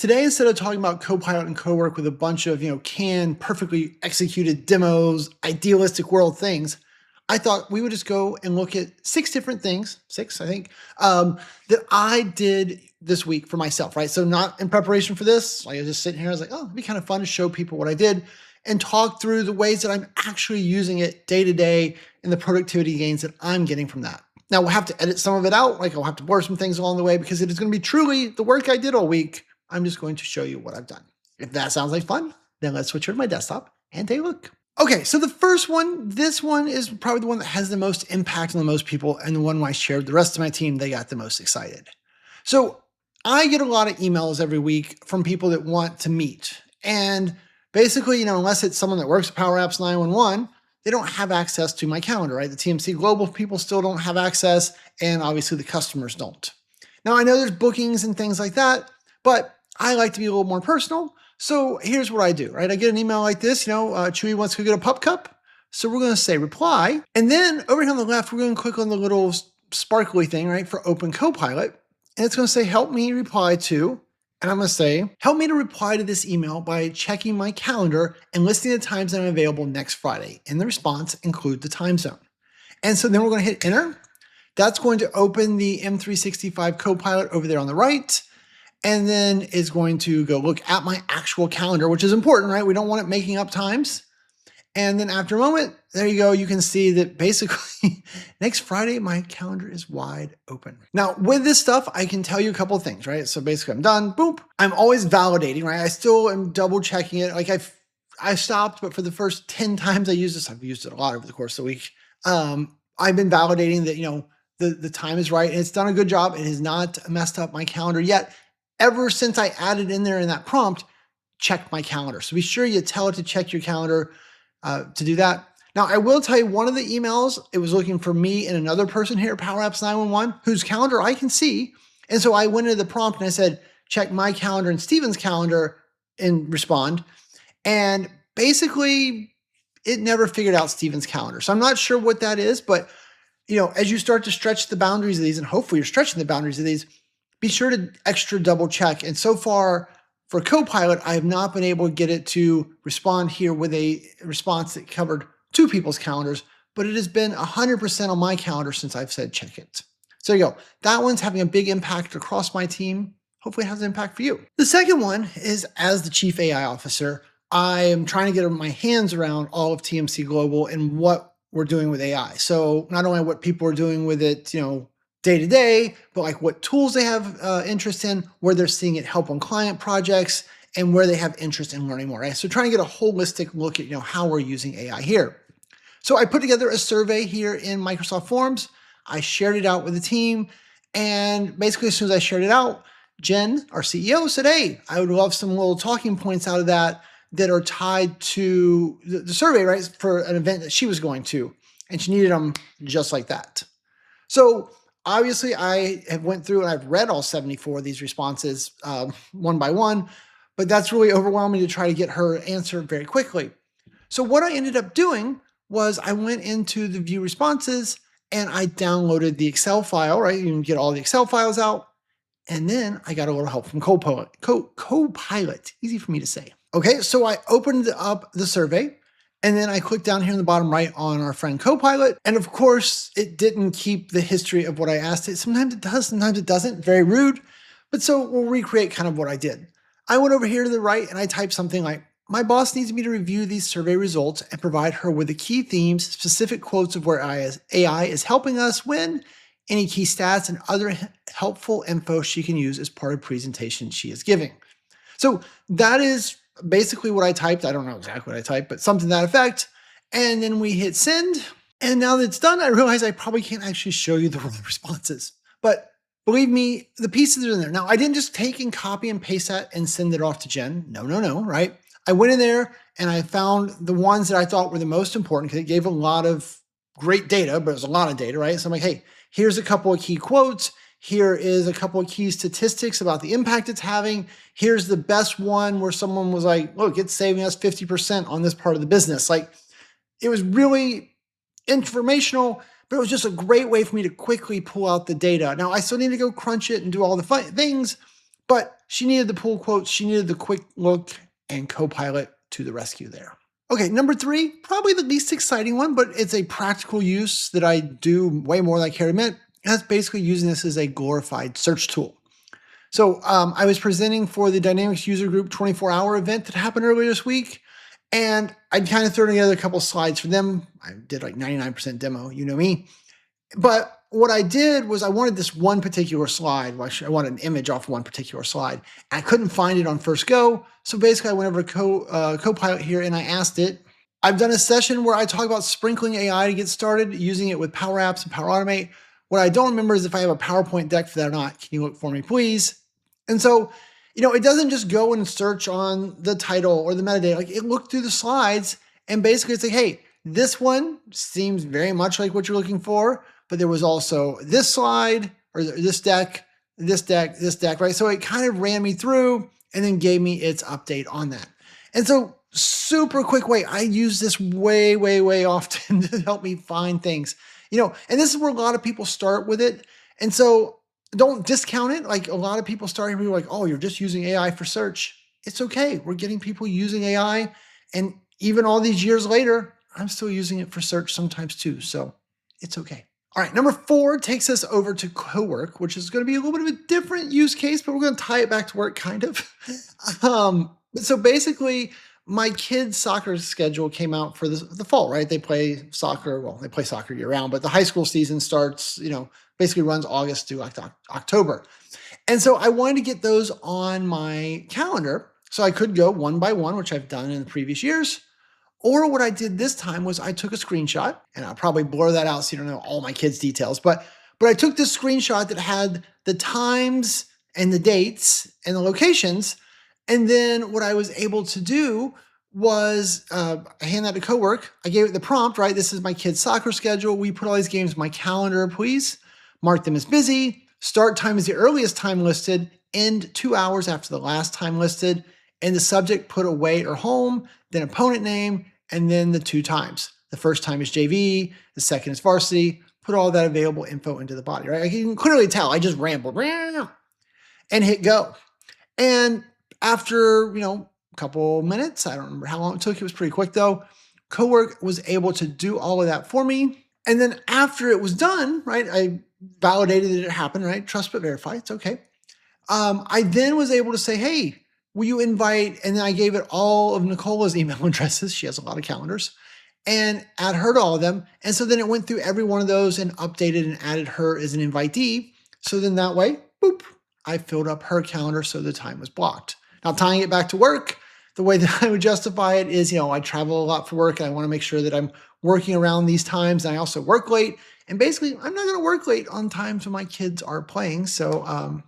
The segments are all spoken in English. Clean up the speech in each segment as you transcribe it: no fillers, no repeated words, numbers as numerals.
Today, instead of talking about Copilot and Cowork with a bunch of, canned, perfectly executed demos, idealistic world things, I thought we would just go and look at 6 different things, 6, I think, that I did this week for myself, right? So not in preparation for this. Like I was just sitting here, I was like, oh, it'd be kind of fun to show people what I did and talk through the ways that I'm actually using it day to day and the productivity gains that I'm getting from that. Now we'll have to edit some of it out. Like I'll have to blur some things along the way because it is going to be truly the work I did all week. I'm just going to show you what I've done. If that sounds like fun, then let's switch over to my desktop and take a look. Okay, so the first one, this one is probably the one that has the most impact on the most people and the one when I shared with the rest of my team, they got the most excited. So I get a lot of emails every week from people that want to meet. And basically, unless it's someone that works at Power Apps 911, they don't have access to my calendar, right? The TMC Global people still don't have access, and obviously the customers don't. Now, I know there's bookings and things like that, but I like to be a little more personal. So here's what I do, right? I get an email like this, Chewy wants to go get a pup cup. So we're going to say reply. And then over here on the left, we're going to click on the little sparkly thing, right, for open Copilot. And it's going to say, help me reply to, and I'm going to say, help me to reply to this email by checking my calendar and listing the times that I'm available next Friday. In the response, include the time zone. And so then we're going to hit enter. That's going to open the M365 Copilot over there on the right. And then is going to go look at my actual calendar, which is important, right? We don't want it making up times. And then after a moment, there you go. You can see that basically next Friday, my calendar is wide open. Now with this stuff, I can tell you a couple of things, right? So basically I'm done, boop. I'm always validating, right? I still am double checking it. Like I stopped, but for the first 10 times I used this, I've used it a lot over the course of the week. I've been validating that, the time is right and it's done a good job. It has not messed up my calendar yet. Ever since I added in there in that prompt, check my calendar. So be sure you tell it to check your calendar to do that. Now, I will tell you one of the emails, it was looking for me and another person here at Power Apps 911 whose calendar I can see. And so I went into the prompt and I said, check my calendar and Steven's calendar and respond. And basically, it never figured out Steven's calendar. So I'm not sure what that is, but as you start to stretch the boundaries of these, and hopefully you're stretching the boundaries of these, be sure to extra double check. And so far for Copilot, I have not been able to get it to respond here with a response that covered 2 people's calendars, but it has been 100% on my calendar since I've said check it. So there you go. That one's having a big impact across my team. Hopefully it has an impact for you. The second one is, as the Chief AI Officer, I am trying to get my hands around all of TMC Global and what we're doing with AI. So not only what people are doing with it, day to day, but like what tools they have interest in, where they're seeing it help on client projects, and where they have interest in learning more, right? So trying to get a holistic look at how we're using AI here. So I put together a survey here in Microsoft Forms. I shared it out with the team, and basically as soon as I shared it out, Jen, our CEO, said, hey, I would love some little talking points out of that are tied to the survey, right, for an event that she was going to, and she needed them just like that. So obviously, I have went through and I've read all 74 of these responses one by one, but that's really overwhelming to try to get her answer very quickly. So what I ended up doing was I went into the view responses and I downloaded the Excel file, right? You can get all the Excel files out. And then I got a little help from Copilot. Copilot, easy for me to say. Okay, so I opened up the survey. And then I clicked down here in the bottom right on our friend Copilot. And of course, it didn't keep the history of what I asked it. Sometimes it does, sometimes it doesn't. Very rude. But so we'll recreate kind of what I did. I went over here to the right and I typed something like, my boss needs me to review these survey results and provide her with the key themes, specific quotes of where AI is helping us win, any key stats and other helpful info she can use as part of presentation she is giving. So that is basically what I typed. I don't know exactly what I typed, but something to that effect. And then we hit send. And now that it's done, I realize I probably can't actually show you the responses. But believe me, the pieces are in there. Now, I didn't just take and copy and paste that and send it off to Jen. No, right? I went in there and I found the ones that I thought were the most important because it gave a lot of great data, but it was a lot of data, right? So I'm like, hey, here's a couple of key quotes. Here is a couple of key statistics about the impact it's having. Here's the best one where someone was like, look, it's saving us 50% on this part of the business. Like, it was really informational, but it was just a great way for me to quickly pull out the data. Now, I still need to go crunch it and do all the fun things, But she needed the pull quotes, she needed the quick look, and Copilot to the rescue there. Okay, number 3, probably the least exciting one, but it's a practical use that I do way more than I care to admit. That's basically using this as a glorified search tool. So I was presenting for the Dynamics User Group 24-hour event that happened earlier this week, and I'd kind of thrown together a couple slides for them. I did like 99% demo, you know me. But what I did was I wanted this one particular slide. Well, I wanted an image off one particular slide. I couldn't find it on first go. So basically I went over to Copilot here and I asked it. I've done a session where I talk about sprinkling AI to get started, using it with Power Apps and Power Automate. What I don't remember is if I have a PowerPoint deck for that or not. Can you look for me, please? And so, it doesn't just go and search on the title or the metadata. Like, it looked through the slides and basically it's like, hey, this one seems very much like what you're looking for, but there was also this slide or this deck, right? So it kind of ran me through and then gave me its update on that. And so super quick way, I use this way, way, way often to help me find things, and this is where a lot of people start with it. And so don't discount it. Like, a lot of people start here, like, oh, you're just using AI for search. It's okay. We're getting people using AI. And even all these years later, I'm still using it for search sometimes too. So it's okay. All right, number 4 takes us over to Cowork, which is going to be a little bit of a different use case, but we're going to tie it back to work kind of. So basically, my kids' soccer schedule came out for the fall, right? They play soccer. Well, they play soccer year round, but the high school season starts, basically runs August to October. And so I wanted to get those on my calendar so I could go one by one, which I've done in the previous years. Or what I did this time was I took a screenshot, and I'll probably blur that out so you don't know all my kids' details, but I took this screenshot that had the times and the dates and the locations. And then what I was able to do was I hand that to Cowork. I gave it the prompt, right? This is my kid's soccer schedule. We put all these games in my calendar, please. Mark them as busy. Start time is the earliest time listed. End 2 hours after the last time listed. And the subject, put away or home, then opponent name, and then the 2 times. The first time is JV, the second is varsity. Put all that available info into the body, right? You can clearly tell I just rambled and hit go. And after, a couple minutes, I don't remember how long it took. It was pretty quick though. Cowork was able to do all of that for me. And then after it was done, right, I validated that it happened, right? Trust but verify, it's okay. I then was able to say, hey, will you invite, and then I gave it all of Nicola's email addresses. She has a lot of calendars, and add her to all of them. And so then it went through every one of those and updated and added her as an invitee. So then that way, boop, I filled up her calendar so the time was blocked. Now, tying it back to work, the way that I would justify it is, I travel a lot for work and I want to make sure that I'm working around these times. And I also work late. And basically, I'm not going to work late on times when my kids are playing. So,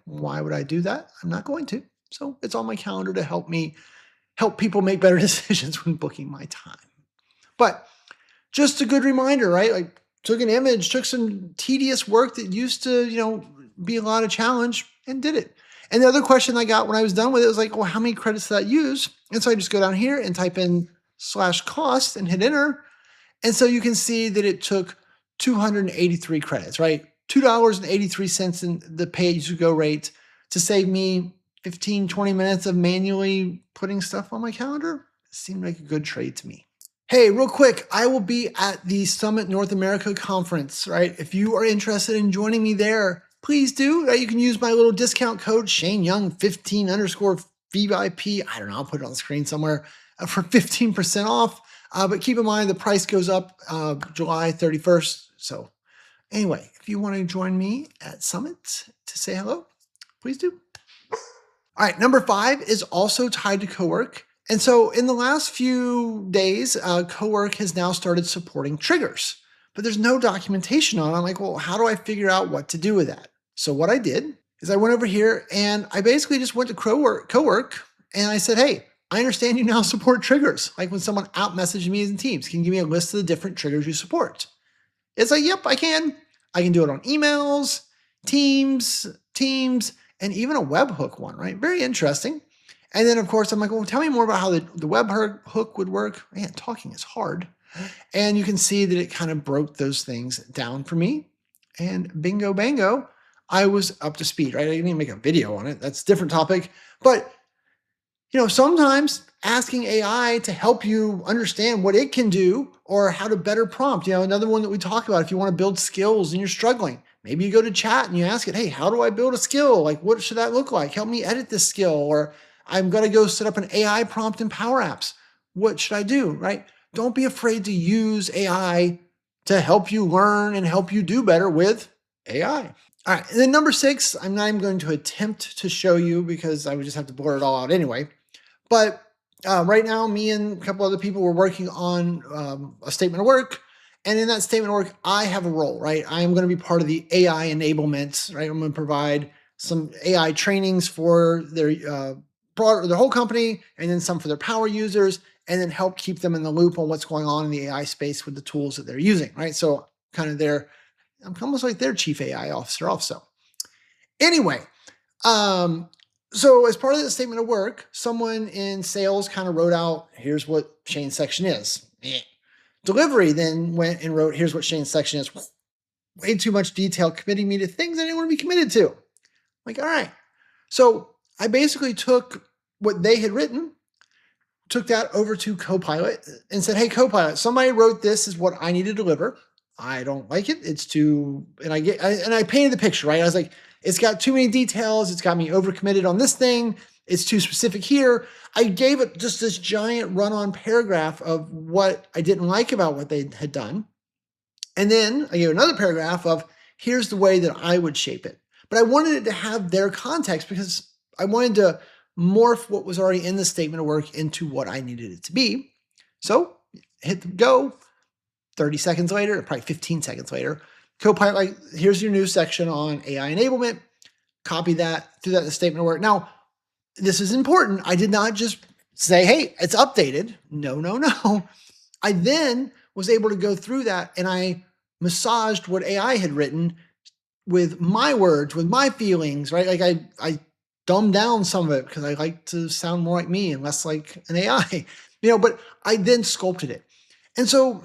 why would I do that? I'm not going to. So it's on my calendar to help people make better decisions when booking my time. But just a good reminder, right? Like, took an image, took some tedious work that used to, be a lot of challenge, and did it. And the other question I got when I was done with it was like, well, how many credits did that use? And so I just go down here and type in /cost and hit enter. And so you can see that it took 283 credits, right? $2.83 in the pay-as-you-go rate to save me 15, 20 minutes of manually putting stuff on my calendar. It seemed like a good trade to me. Hey, real quick, I will be at the Summit North America conference, right? If you are interested in joining me there, please do. You can use my little discount code, Shane Young, 15_VIP. I don't know, I'll put it on the screen somewhere for 15% off. But keep in mind, the price goes up July 31st. So anyway, if you want to join me at Summit to say hello, please do. All right, number 5 is also tied to Cowork. And so in the last few days, Cowork has now started supporting triggers, but there's no documentation on it. I'm like, well, how do I figure out what to do with that? So what I did is I went over here and I basically just went to Cowork and I said, hey, I understand you now support triggers. Like when someone out messaged me in Teams, can you give me a list of the different triggers you support? It's like, yep, I can. I can do it on emails, Teams, and even a webhook one, right? Very interesting. And then, of course, I'm like, well, tell me more about how the webhook would work. Man, talking is hard. And you can see that it kind of broke those things down for me. And bingo, bango, I was up to speed, right? I didn't even make a video on it. That's a different topic. But sometimes asking AI to help you understand what it can do or how to better prompt. Another one that we talk about, if you want to build skills and you're struggling, maybe you go to chat and you ask it, hey, how do I build a skill? Like, what should that look like? Help me edit this skill. Or I'm going to go set up an AI prompt in Power Apps. What should I do? Right? Don't be afraid to use AI to help you learn and help you do better with AI. All right. And then number 6, I'm not even going to attempt to show you because I would just have to blur it all out anyway. But right now, me and a couple other people were working on a statement of work. And in that statement of work, I have a role, right? I am going to be part of the AI enablement, right? I'm going to provide some AI trainings for their whole company, and then some for their power users, and then help keep them in the loop on what's going on in the AI space with the tools that they're using, right? So kind of I'm almost like their chief AI officer also. Anyway, so as part of the statement of work, someone in sales kind of wrote out, here's what Shane's section is. Delivery then went and wrote, here's what Shane's section is. Way too much detail, committing me to things I didn't want to be committed to. Like, all right. So I basically took what they had written, took that over to Copilot and said, hey, Copilot, somebody wrote this is what I need to deliver. I don't like it. It's too, and I painted the picture, right? I was like, it's got too many details. It's got me overcommitted on this thing. It's too specific here. I gave it just this giant run-on paragraph of what I didn't like about what they had done. And then I gave another paragraph of here's the way that I would shape it. But I wanted it to have their context because I wanted to morph what was already in the statement of work into what I needed it to be. So hit the go. 30 seconds later, probably 15 seconds later, Copilot, like, here's your new section on AI enablement. Copy that, do that in the statement of work. Now, this is important. I did not just say, hey, it's updated. No. I then was able to go through that and I massaged what AI had written with my words, with my feelings, right? Like I dumbed down some of it because I like to sound more like me and less like an AI, but I then sculpted it. And so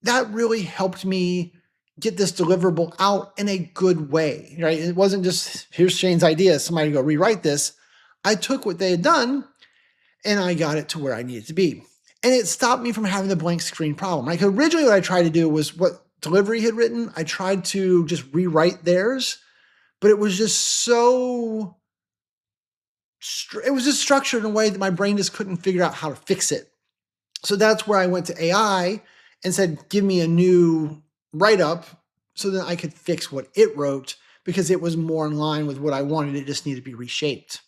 that really helped me get this deliverable out in a good way, right? It wasn't just, here's Shane's idea, somebody go rewrite this. I took what they had done and I got it to where I needed to be. And it stopped me from having the blank screen problem. Like originally what I tried to do was what Delivery had written. I tried to just rewrite theirs, but it was just structured in a way that my brain just couldn't figure out how to fix it. So that's where I went to AI and said, give me a new write-up so that I could fix what it wrote because it was more in line with what I wanted. It just needed to be reshaped.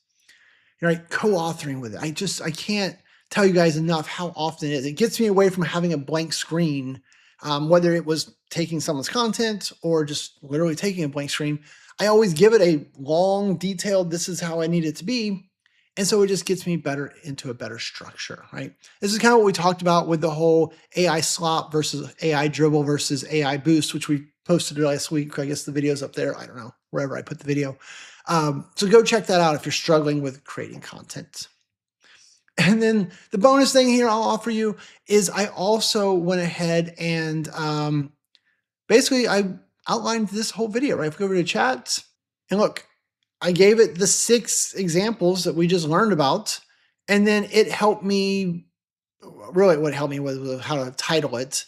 Right? Co-authoring with it. I can't tell you guys enough how often it is. It gets me away from having a blank screen, whether it was taking someone's content or just literally taking a blank screen. I always give it a long, detailed, this is how I need it to be. And so it just gets me better into a better structure, right? This is kind of what we talked about with the whole AI slop versus AI dribble versus AI boost, which we posted last week. I guess the video's up there. I don't know, wherever I put the video. So go check that out if you're struggling with creating content. And then the bonus thing here I'll offer you is I also went ahead and basically I outlined this whole video, right? If we go over to chat and look, I gave it the 6 examples that we just learned about, and then it helped me, really what helped me was how to title it.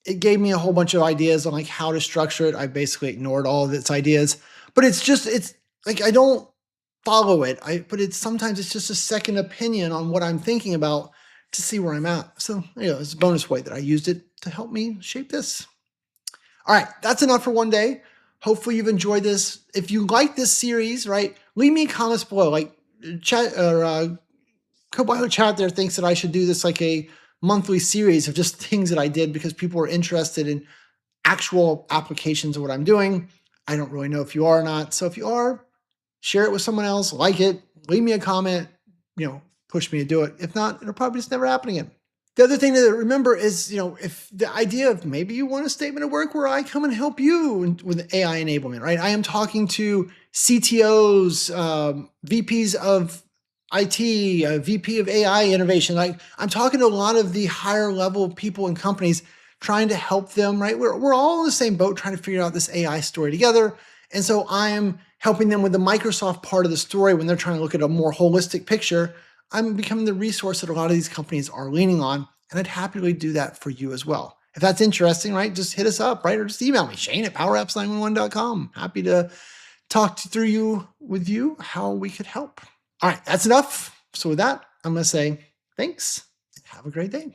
It gave me a whole bunch of ideas on like how to structure it. I basically ignored all of its ideas, but it's like, I don't follow it. But sometimes it's just a second opinion on what I'm thinking about to see where I'm at. So, it's a bonus way that I used it to help me shape this. All right, that's enough for one day. Hopefully you've enjoyed this. If you like this series, right, leave me comments below. Like chat or Copilot chat there thinks that I should do this like a monthly series of just things that I did because people are interested in actual applications of what I'm doing. I don't really know if you are or not. So if you are, share it with someone else, like it, leave me a comment, push me to do it. If not, it'll probably just never happen again. The other thing to remember is, if the idea of maybe you want a statement of work where I come and help you with AI enablement, right? I am talking to CTOs, VPs of IT, VP of AI innovation. Like I'm talking to a lot of the higher level people in companies trying to help them, right? We're all in the same boat trying to figure out this AI story together. And so I'm helping them with the Microsoft part of the story when they're trying to look at a more holistic picture. I'm becoming the resource that a lot of these companies are leaning on, and I'd happily do that for you as well. If that's interesting, right, just hit us up, right? Or just email me, Shane@powerapps911.com. Happy to talk with you how we could help. All right, that's enough. So with that, I'm going to say thanks. Have a great day.